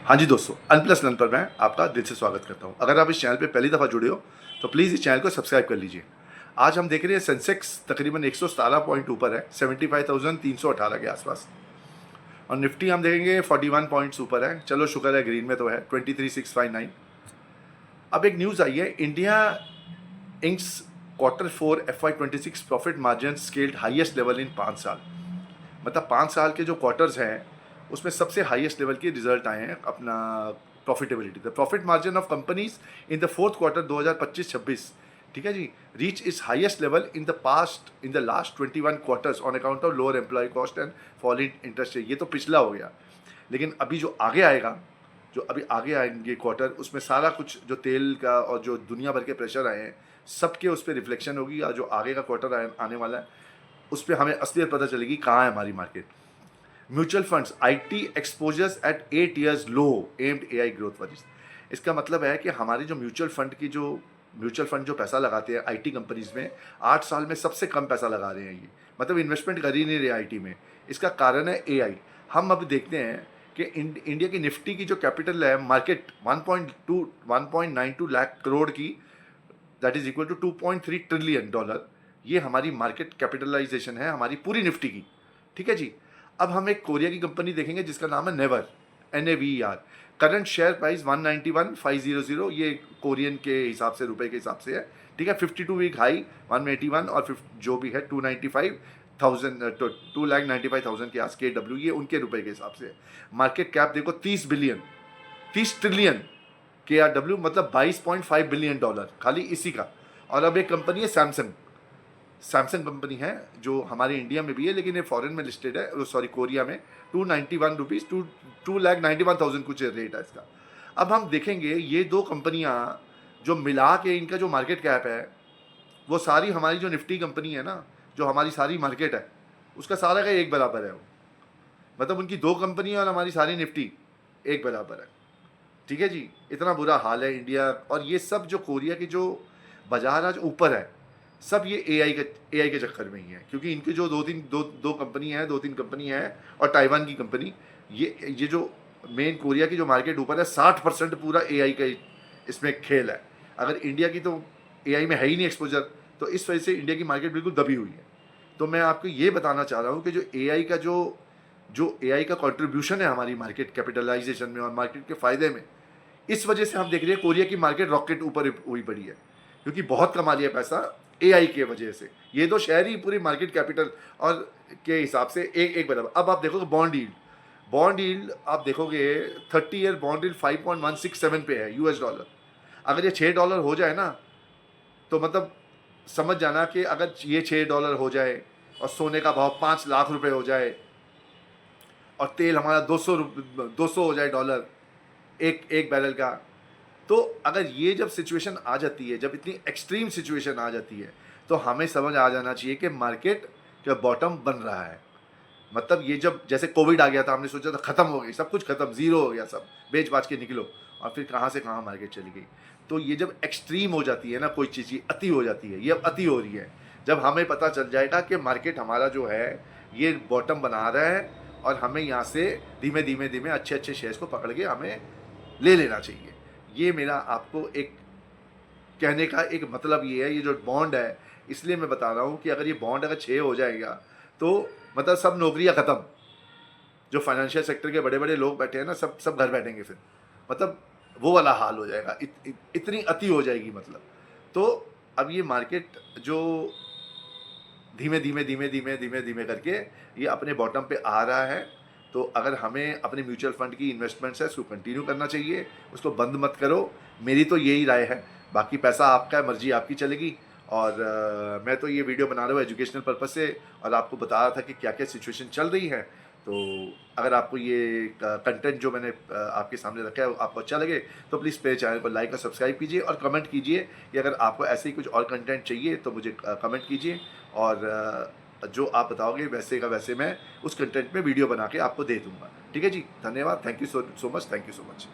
हाँ जी दोस्तों, अनप्लस लर्न पर मैं आपका दिल से स्वागत करता हूँ। अगर आप इस चैनल पे पहली दफ़ा जुड़े हो तो प्लीज़ इस चैनल को सब्सक्राइब कर लीजिए। आज हम देख रहे हैं सेंसेक्स तकरीबन 117 पॉइंट ऊपर है, 75,318 के आसपास, और निफ्टी हम देखेंगे 41 पॉइंट्स ऊपर है। चलो शुक्र है, ग्रीन में तो है 23,659। अब एक न्यूज़ आई है, India inks Q4 FY26 profit margin scaled highest level in 5 साल। मतलब 5 साल के जो क्वार्टर्स हैं उसमें सबसे हाईएस्ट लेवल के रिजल्ट आए हैं अपना profitability. The profit margin of companies in the fourth quarter 2025-26, ठीक है जी, reach is highest level in the last 21 quarters on account of lower employ cost and falling interest rate. ये तो पिछला हो गया, लेकिन अभी जो आगे आएगा, जो अभी आगे आएंगे क्वार्टर, उसमें सारा कुछ जो तेल का और जो दुनिया भर के प्रेशर आए हैं सबके उस पर रिफ्लेक्शन होगी, और जो आगे का क्वार्टर आने वाला है उस पर हमें असलियत पता चलेगी कहाँ है हमारी market. Mutual funds IT exposures at 8 years low amid AI growth worries. इसका मतलब है कि हमारी जो म्यूचुअल फंड जो पैसा लगाते हैं आईटी कंपनीज में, 8 साल में सबसे कम पैसा लगा रहे हैं ये, मतलब इन्वेस्टमेंट कर ही नहीं रहे आईटी में। इसका कारण है एआई। हम अब देखते हैं कि इंडिया की निफ्टी की जो कैपिटल है मार्केट 1.92 लाख करोड़ की, that is equal to $2.3 trillion. ये हमारी मार्केट कैपिटलाइजेशन है हमारी पूरी निफ्टी की, ठीक है जी। अब हम एक कोरिया की कंपनी देखेंगे जिसका नाम है never, NAVER। Current share price 191,500, ये कोरियन के हिसाब से, रुपए के हिसाब से है, ठीक है। 52 वीक हाई 181, और जो भी है 295,000 के आस KW, ये उनके रुपए के हिसाब से है। मार्केट कैप देखो 30 ट्रिलियन KRW, मतलब $22.5 बिलियन खाली इसी का। और अब एक कंपनी है सैमसंग कंपनी है जो हमारे इंडिया में भी है, लेकिन ये फॉरेन में लिस्टेड है, सॉरी कोरिया में। 291 रुपीज़, 2,91,000 कुछ रेट है इसका। अब हम देखेंगे ये दो कंपनियां जो मिला के इनका जो मार्केट कैप है, वो सारी हमारी जो निफ्टी कंपनी है ना, जो हमारी सारी मार्केट है उसका सारा का एक बराबर है वो। मतलब उनकी दो कंपनियां और हमारी सारी निफ्टी एक बराबर है, ठीक है जी। इतना बुरा हाल है इंडिया। और ये सब जो कोरिया के जो बाजार आज ऊपर है, सब ये एआई के चक्कर में ही है, क्योंकि इनके जो दो तीन कंपनी है, और ताइवान की कंपनी, ये जो मेन कोरिया की जो मार्केट ऊपर है, 60% पूरा एआई का इसमें खेल है। अगर इंडिया की तो एआई में है ही नहीं एक्सपोजर, तो इस वजह से इंडिया की मार्केट बिल्कुल दबी हुई है। तो मैं आपको ये बताना चाह रहा हूँ कि जो एआई का कॉन्ट्रीब्यूशन है हमारी मार्केट कैपिटलाइजेशन में और मार्केट के फ़ायदे में, इस वजह से हम देख रहे हैं कोरिया की मार्केट रॉकेट ऊपर हुई पड़ी है, क्योंकि बहुत कमा लिया पैसा एआई के वजह से। ये दो शहर ही पूरी मार्केट कैपिटल और के हिसाब से एक बराबर। अब आप देखोगे बॉन्ड यील्ड आप देखोगे 30 ईयर बॉन्ड यील्ड 5.167 पे है $। अगर ये $6 हो जाए ना, तो मतलब समझ जाना कि अगर ये $6 हो जाए और सोने का भाव 5 लाख रुपए हो जाए और तेल हमारा 200 हो जाए डॉलर एक बैरल का, तो अगर ये जब सिचुएशन आ जाती है, जब इतनी एक्सट्रीम सिचुएशन आ जाती है, तो हमें समझ आ जाना चाहिए कि मार्केट का बॉटम बन रहा है। मतलब ये जब जैसे कोविड आ गया था, हमने सोचा था ख़त्म हो गई, सब कुछ ख़त्म, ज़ीरो हो गया, सब बेच बाच के निकलो, और फिर कहाँ से कहाँ मार्केट चली गई। तो ये जब एक्सट्रीम हो जाती है ना कोई चीज़, ये अति हो जाती है, ये अब अति हो रही है। जब हमें पता चल जाएगा कि मार्केट हमारा जो है ये बॉटम बना रहा है, और हमें यहाँ से धीमे धीमे अच्छे शेयर्स को पकड़ के हमें ले लेना चाहिए। ये मेरा आपको एक कहने का एक मतलब ये है। ये जो बॉन्ड है, इसलिए मैं बता रहा हूँ कि अगर ये बॉन्ड अगर 6 हो जाएगा तो मतलब सब नौकरियाँ ख़त्म। जो फाइनेंशियल सेक्टर के बड़े बड़े लोग बैठे हैं ना, सब घर बैठेंगे फिर, मतलब वो वाला हाल हो जाएगा। इतनी अति हो जाएगी मतलब। तो अब ये मार्केट जो धीमे धीमे करके ये अपने बॉटम पे आ रहा है, तो अगर हमें अपने म्यूचुअल फंड की इन्वेस्टमेंट्स है उसको कंटिन्यू करना चाहिए, उसको बंद मत करो। मेरी तो यही राय है, बाकी पैसा आपका है, मर्जी आपकी चलेगी। और मैं तो ये वीडियो बना रहा हूँ एजुकेशनल पर्पज़ से, और आपको बता रहा था कि क्या क्या सिचुएशन चल रही है। तो अगर आपको ये कंटेंट जो मैंने आपके सामने रखा है आपको अच्छा लगे, तो प्लीज़ मेरे चैनल को लाइक और सब्सक्राइब कीजिए, और कमेंट कीजिए कि अगर आपको ऐसे ही कुछ और कंटेंट चाहिए तो मुझे कमेंट कीजिए, और जो आप बताओगे वैसे का वैसे मैं उस कंटेंट में वीडियो बना के आपको दे दूँगा, ठीक है जी। धन्यवाद, thank you so much, thank you so much.